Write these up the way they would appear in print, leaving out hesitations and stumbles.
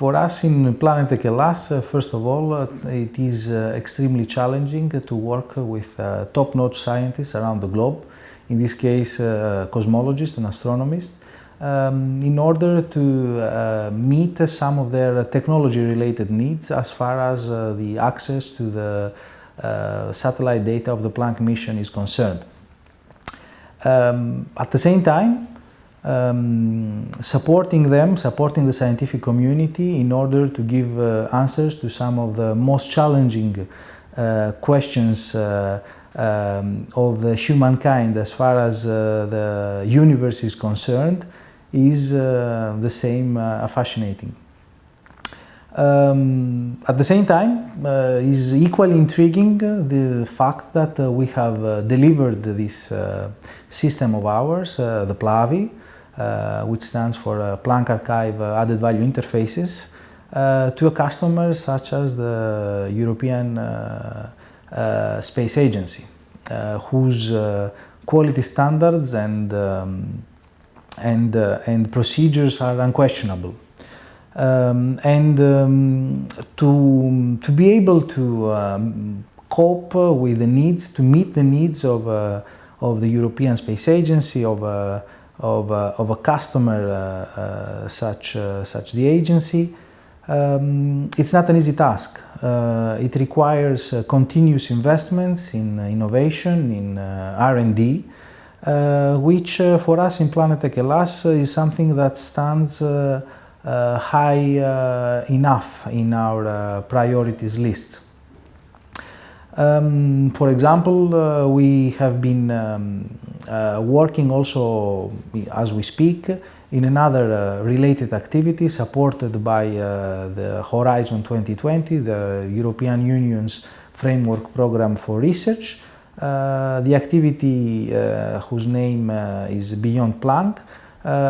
For us in Planet Hellas, first of all, it is extremely challenging to work with top-notch scientists around the globe, in this case cosmologists and astronomists, in order to meet some of their technology-related needs as far as the access to the satellite data of the Planck mission is concerned. At the same time, supporting the scientific community in order to give answers to some of the most challenging questions of the humankind as far as the universe is concerned is the same fascinating. At the same time, is equally intriguing the fact that we have delivered this system of ours, the PLAVI, which stands for Planck Archive Added Value Interfaces, to a customer such as the European Space Agency, whose quality standards and procedures are unquestionable. To be able to cope with the needs, to meet the needs of the European Space Agency, of a customer such the agency, it's not an easy task. It requires continuous investments in innovation, in R&D, which for us in Planet Hellas is something that stands high enough in our priorities list. For example, we have been working also, as we speak, in another related activity supported by the Horizon 2020, the European Union's framework program for research. The activity whose name is Beyond Planck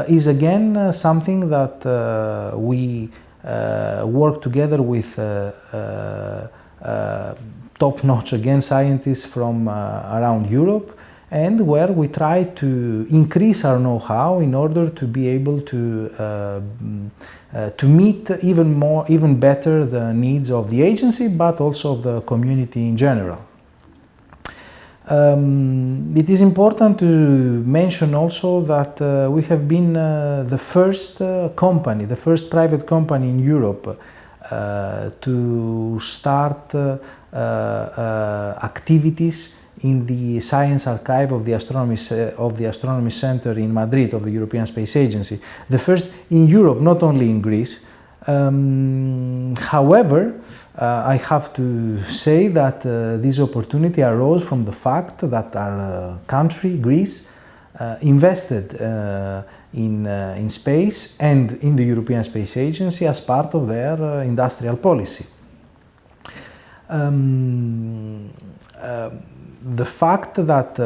is again something that we work together with top-notch again scientists from around Europe, and where we try to increase our know-how in order to be able to meet even better the needs of the agency, but also of the community in general. It is important to mention also that we have been the first company, the first private company in Europe to start activities in the Science Archive of the Astronomy Center in Madrid of the European Space Agency. The first in Europe, not only in Greece. However, I have to say that this opportunity arose from the fact that our country, Greece, invested in space and in the European Space Agency as part of their industrial policy. The fact that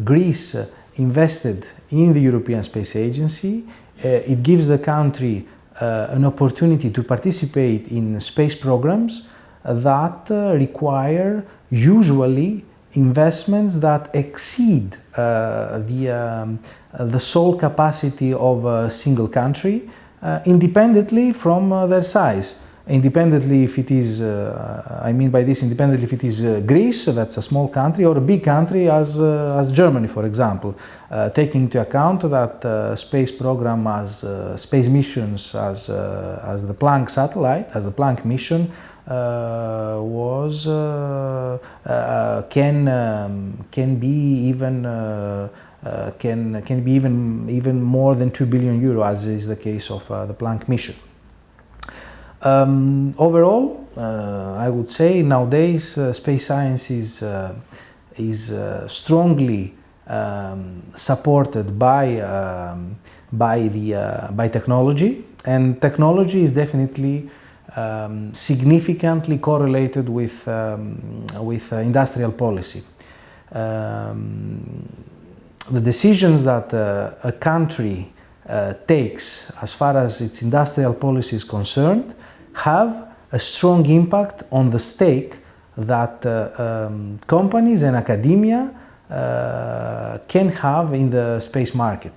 Greece invested in the European Space Agency, it gives the country an opportunity to participate in space programs that require usually investments that exceed the sole capacity of a single country, independently from their size. Independently if it is, I mean by this, independently if it is Greece, that's a small country, or a big country as Germany, for example, taking into account that space program as space missions as the Planck satellite, as the Planck mission, can be even more than 2 billion euro, as is the case of the Planck mission. Overall, I would say nowadays space science is strongly supported by technology, and technology is definitely significantly correlated with industrial policy. The decisions that a country takes as far as its industrial policy is concerned have a strong impact on the stake that companies and academia can have in the space market.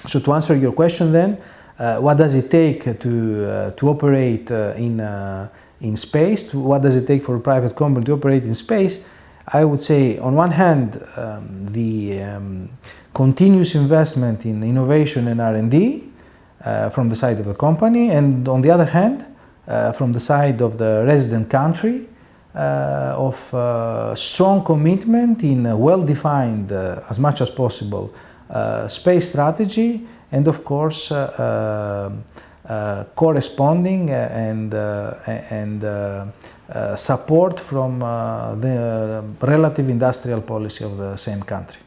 So to answer your question then, what does it take to operate in space? What does it take for a private company to operate in space? I would say, on one hand, the continuous investment in innovation and R&D from the side of the company, and on the other hand, from the side of the resident country, of strong commitment in a well-defined, as much as possible, space strategy, and of course corresponding and support from the relative industrial policy of the same country.